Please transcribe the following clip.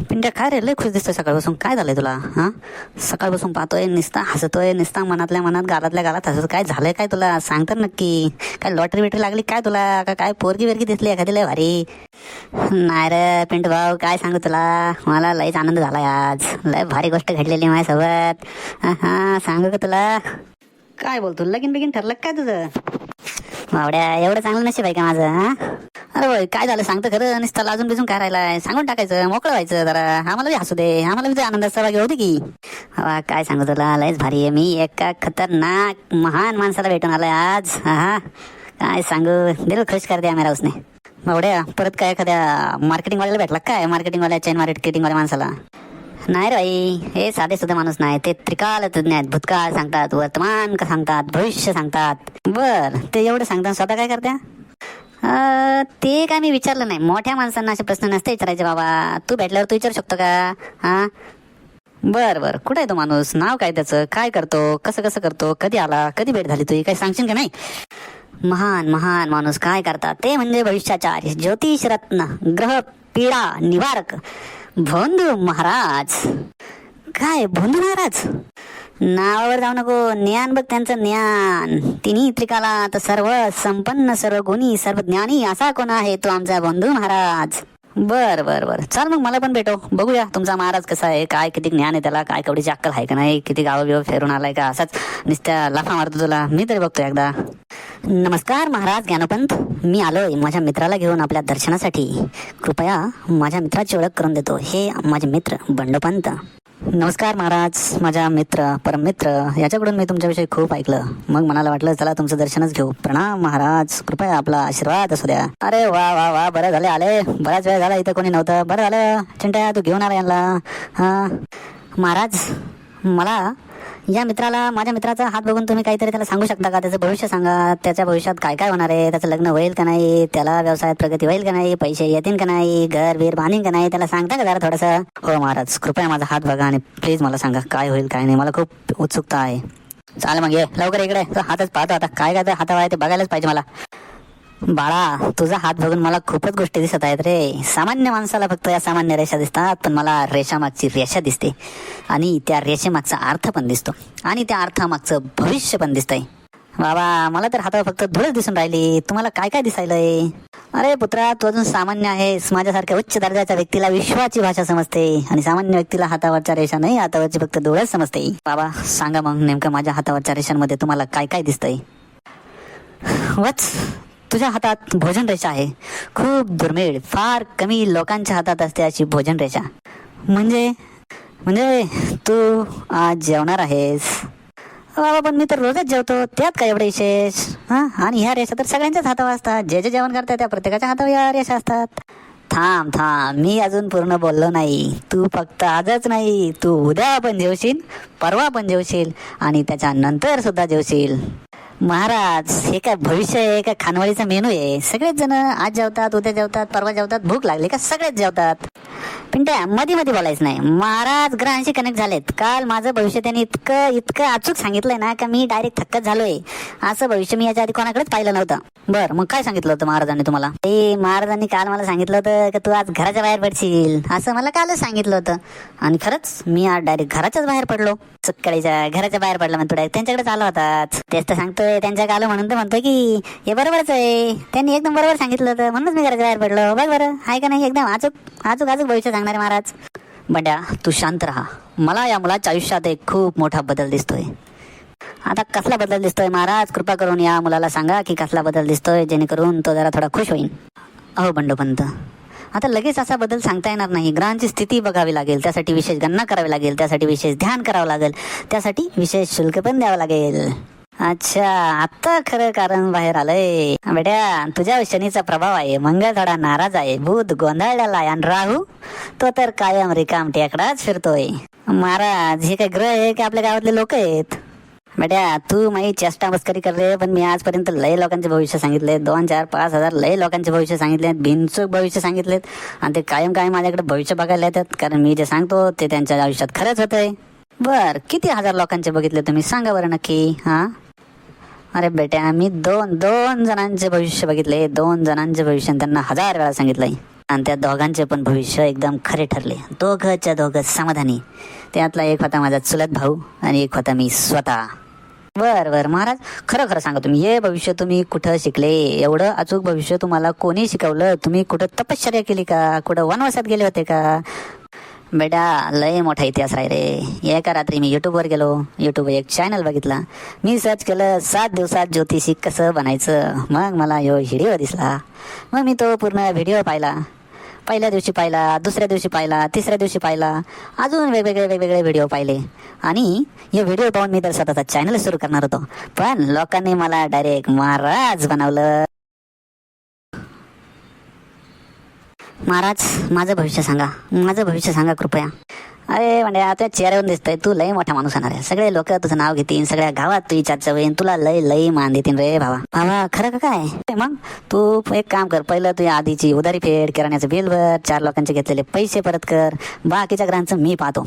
पिंट्या काय रे, लय खुश दिसतोय सकाळपासून. काय झालंय तुला? हा, सकाळपासून पाहतोय निस्ता हसतोय, निस्ता मनातल्या मनात गालातल्या गालात हसत. काय झालंय काय तुला? सांग तर नक्की. काय लॉटरी बिटरी लागली काय तुला? का काय पोरगी बिरगी दिसली एखादी लय भारी? नाही रे पिंटू भाऊ, काय सांगू तुला, मला लयच आनंद झालाय आज. लय भारी गोष्ट घडलेली माझ्यासोबत. हा, सांगू का तुला? काय बोलतो, लगीन बिगीन ठरलं काय तुझं? मावड्या, एवढं चांगलं नशीब आहे का माझं? हा, अरे भाई काय झालं सांगतं खरं. नुसतं लाजून बिजून काय राहिलाय? सांगून टाकायचं, मोकळं व्हायचं जरा. आम्हाला बी हसू दे, आम्हाला बी आनंदात सहभागी होते की. हवा काय सांगू तुला, लयच भारी आहे. मी एका खतरनाक महान माणसाला भेटून आलोय आज. हा, काय सांगू, दिल खुश कर द्या मेरा उसने. मावड्या, परत काय एखाद्या मार्केटिंगवाल्याला भेटला काय? मार्केटिंगवाल्या, चेन मार्केटिंगवाल्या माणसाला? नाही रे भाई, हे साधे सुद्धा माणूस नाही, ते त्रिकाल तज्ञ आहेत. भूतकाळ सांगतात, वर्तमान का सांगतात, भविष्य सांगतात. बर, ते एवढं सांगतात, स्वतः काय करत्या? ते काय मी विचारलं नाही. मोठ्या माणसांना असे प्रश्न नसते विचारायचे बाबा. तू भेटल्यावर तू विचारू शकतो का? हा, बर बर, कुठं आहे तो माणूस? नाव काय त्याचं? काय करतो? कसं कसं करतो? कधी आला? कधी भेट झाली तुझी? काही सांगशील का नाही? महान महान माणूस काय करतात ते म्हणजे भविष्याचार्य, ज्योतिष रत्न, ग्रह पीडा निवारक, भोंदू महाराज. काय भोंदू महाराज? नावावर जाऊ नको, ज्ञान बघ त्यांचं ज्ञान. तिन्ही त्रिकालात सर्व संपन्न, सर्व गुणी, सर्व ज्ञानी असा कोण आहे? तो आमचा बंधू महाराज. बर बर बर, चल मग मला पण भेटो, बघूया तुमचा महाराज कसा आहे, काय किती ज्ञान आहे त्याला, काय कवडीची अक्कल आहे का नाही, किती गावं बिवं फिरून आलाय का, असाच नुसत्या लाफा मारतो तुला. मी तरी बघतो एकदा. नमस्कार महाराज ज्ञानोपंत, मी आलोय माझ्या मित्राला घेऊन आपल्या दर्शनासाठी. कृपया माझ्या मित्राची ओळख करून देतो. हे माझे मित्र बंडोपंत. नमस्कार महाराज, माझा मित्र परममित्र, याच्याकडून मी तुमच्याविषयी खूप ऐकलं. मग मनाला वाटलं चला तुमचं दर्शनच घेऊ. प्रणाम महाराज, कृपया आपला आशीर्वाद असू द्या. अरे वा वा वा, बरं झाले आले. बराच वेळ झाला इथं कोणी नव्हतं. बरं झालं चिंट्या, तू घेऊन आला यांना. हा महाराज, मला या मित्राला, माझ्या मित्राचा हात बघून तुम्ही काहीतरी त्याला सांगू शकता का? त्याचं भविष्य सांगा. त्याच्या भविष्यात काय काय होणार आहे? त्याचं लग्न होईल का नाही? त्याला व्यवसायात प्रगती होईल का नाही? पैसे येतील का नाही? घर बीर बांधीन का नाही? त्याला सांगता का जरा थोडंसं? हो महाराज, कृपया माझा हात बघा आणि प्लीज मला सांगा काय होईल काय नाही. मला खूप उत्सुकता आहे. चाल मग ये लवकर इकडे. हातच पाहतो आता, काय काय हातावर आहे ते बघायलाच पाहिजे मला. बाळा, तुझा हात बघून मला खूपच गोष्टी दिसत आहेत रे. सामान्य माणसाला फक्त या सामान्य रेषा दिसतात, पण मला रेषामागची रेषा दिसते. आणि त्या रेषेमागचा अर्थ पण दिसतो. आणि त्या अर्थामागचं भविष्य पण दिसतंय. बाबा, मला तर हातावर फक्त धूळच दिसून राहिली. तुम्हाला काय काय दिसायलंय? अरे पुत्रा, तू अजून सामान्य आहेस. माझ्यासारख्या उच्च दर्जाच्या व्यक्तीला विश्वाची भाषा समजते, आणि सामान्य व्यक्तीला हातावरच्या रेषा नाही, हातावरची फक्त धूळच समजते. बाबा सांगा मग, नेमकं माझ्या हातावरच्या रेषांमध्ये तुम्हाला काय काय दिसतंय? वच, तुझ्या हातात भोजन रेषा आहे. खूप दुर्मिळ, फार कमी लोकांच्या हातात असते अशी भोजन रेषा. म्हणजे म्हणजे तू आज जेवणार आहेस? बाबा, पण मी तर रोजच जेवतो, त्यात काय एवढं विशेष? हा, आणि ह्या रेषा तर सगळ्यांच्याच हातावर असतात. जे जे जेवण करतात त्या प्रत्येकाच्या हातावर या रेषा असतात. थांब थांब, मी अजून पूर्ण बोललो नाही. तू फक्त आजच नाही, तू उद्या पण जेवशील, परवा पण जेवशील, आणि त्याच्यानंतर सुद्धा जेवशील. महाराज, हे काय भविष्य आहे का खानवळीचा मेनू आहे? सगळेच जण आज जेवतात, उद्या जेवतात, परवा जेवतात. भूक लागली का सगळेच जेवतात. पिंट्या, मध्ये मध्ये बोलायचं नाही. महाराज ग्रहांशी कनेक्ट झालेत. काल माझं भविष्य त्यांनी इतकं इतकं अचूक सांगितलंय ना, का मी डायरेक्ट थक्कच झालोय. असं भविष्य मी याच्या आधी कोणाकडेच पाहिलं नव्हतं. बरं, मग काय सांगितलं होतं महाराजांनी तुम्हाला? ते महाराजांनी काल मला सांगितलं होतं की तू आज घराच्या बाहेर पडशील, असं मला कालच सांगितलं होतं. आणि खरंच मी आज डायरेक्ट घराच्याच बाहेर पडलो. सकाळीच्या घराच्या बाहेर पडला म्हणजे डायरेक्ट त्यांच्याकडेच आला होताच. तेच तर सांगतोय, त्यांच्या आलो म्हणून तर म्हणतोय की हे बरोबरच आहे. त्यांनी एकदम बरोबर सांगितलं होतं, म्हणूनच मी घराच्या बाहेर पडलो. बघ बरं, आहे का नाही? एकदम अचूक अचूक अचूक भविष्य सांगणारे महाराज. बड्या, तू शांत राहा. मला या मुलाच्या आयुष्यात एक खूप मोठा बदल दिसतोय. आता कसला बदल दिसतोय महाराज? कृपा करून या मुलाला सांगा की कसला बदल दिसतोय, जेणेकरून तो जरा थोडा खुश होईल. अहो बंडोपंत, आता लगेच असा बदल सांगता येणार नाही. ग्रहांची स्थिती बघावी लागेल, त्यासाठी विशेष गणना करावी लागेल, त्यासाठी विशेष ध्यान करावं लागेल, त्यासाठी विशेष शुल्क पण द्यावं लागेल. अच्छा, आता खरं कारण बाहेर आलंय. बेट्या, तुझ्या शनीचा प्रभाव आहे. मंगळ थोडा नाराज आहे, बुध गोंधळलेला आहे, आणि राहू तो तर कायम रिकाम टेकडाच फिरतोय. महाराज, हे काय ग्रह आहे की आपल्या गावातले लोक आहेत? बेट्या, तू माझी चेष्टा मस्करी कर रे, पण मी आजपर्यंत लय लोकांचे भविष्य सांगितले. 2, 4, 5 हजार लय लोकांचे भविष्य सांगितलेत, बिनचूक भविष्य सांगितलेत. आणि ते कायम कायम माझ्याकडे भविष्य बघायला येतात, कारण मी जे सांगतो ते त्यांच्या आयुष्यात खरंच होतंय. बर, किती हजार लोकांचे बघितले तुम्ही? सांगा बरं नक्की. हा, अरे बेट्या, मी दोन जणांचे भविष्य बघितले. 2 जणांचे भविष्य त्यांना 1000 वेळा सांगितलंय. आणि त्या दोघांचे पण भविष्य एकदम खरे ठरले. दोघंच्या दोघं समाधानी. त्यातला एक होता माझा चुलत भाऊ आणि एक होता मी स्वतः. बर महाराज, खरं खरं सांगा तुम्ही, हे भविष्य तुम्ही कुठं शिकले? एवढं अचूक भविष्य तुम्हाला कोणी शिकवलं? तुम्ही कुठं तपश्चर्या केली का? कुठं वनवासात गेले होते का? बेटा, लय मोठा इतिहास राही रे. एका रात्री मी यूट्यूबवर गेलो. यूट्यूबवर एक चॅनल बघितला. मी सर्च केलं 7 दिवसात ज्योतिषी कसं बनायचं. मग मला ह्यो व्हिडिओ दिसला. मग मी तो पूर्ण व्हिडिओ पाहिला. पहिल्या दिवशी पाहिला, दुसऱ्या दिवशी पाहिला, तिसऱ्या दिवशी पाहिला, अजून वेगवेगळे व्हिडिओ पाहिले. आणि हे व्हिडिओ पाहून मी तर स्वतःचा चॅनल सुरू करणार होतो. पण लोकांनी मला डायरेक्ट महाराज बनवलं. महाराज, माझं भविष्य सांगा कृपया. अरे म्हणजे त्या चेहऱ्यावरून दिसतंय तू लय मोठा माणूस होणार आहे. सगळे लोक तुझं नाव घेतील, सगळ्या गावात तुझी चर्चा होईल, तुला लय मान देतील रे भावा. खरं का काय? मग तू एक काम कर, पहिलं तुझ्या आधीची उधारी फेड, किराण्याचं बिल भर, 4 लोकांचे घेतलेले पैसे परत कर, बाकीच्या ग्रहांचं मी पाहतो.